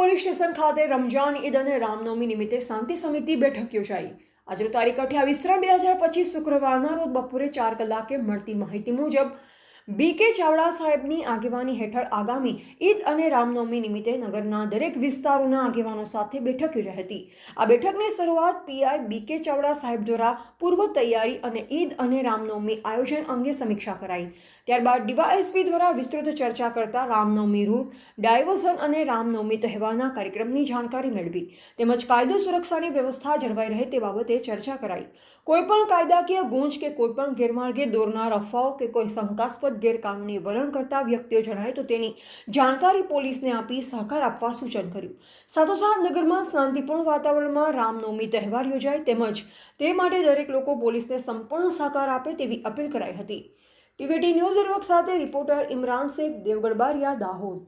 Police station ખાતે રમજાન ઈદ અને રામનવમી નિમિત્તે શાંતિ સમિતિ બેઠક યોજાઈ। આજે તારીખ 28/3/2025 શુક્રવારના રોજ બપોરે 4 કલાકે મળતી માહિતી મુજબ BK ચાવડા સાહેબની આગેવાની હેઠળ આગામી ઈદ અને રામનવમી નિમિત્તે નગરના દરેક વિસ્તારોના આગેવાનો સાથે બેઠક યોજાઈ હતી। આ બેઠકની શરૂઆત PI BK ચાવડા સાહેબ દ્વારા પૂર્વ તૈયારી અને ઈદ અને રામનવમી આયોજન અંગે સમીક્ષા કરાઈ। ત્યારબાદ DYSP દ્વારા વિસ્તૃત ચર્ચા કરતા રામનવમી રૂટ ડાયવર્ઝન અને રામનવમી તહેવારના કાર્યક્રમની જાણકારી મેળવી તેમજ કાયદો સુરક્ષાની વ્યવસ્થા જળવાઈ રહે તે બાબતે ચર્ચા કરાઈ। કોઈપણ કાયદાકીય ગુંજ કે કોઈપણ ગેરમાર્ગે દોરનાર અફવાઓ કે કોઈ શંકાસ્પદ ગેરકાનૂની વલણ કરતા વ્યક્તિઓ જણાય તો તેની જાણકારી પોલીસને આપી સહકાર આપવા સૂચન કર્યું। સાથોસાથ નગરમાં શાંતિપૂર્ણ વાતાવરણમાં રામનવમી તહેવાર યોજાય તેમજ તે માટે દરેક લોકો પોલીસને સંપૂર્ણ સહકાર આપે તેવી અપીલ કરાઈ હતી। TVT ન્યૂઝ નેટવર્ક સાથે રિપોર્ટર ઇમરાન શેખ, દેવગઢ બારિયા, દાહોદ।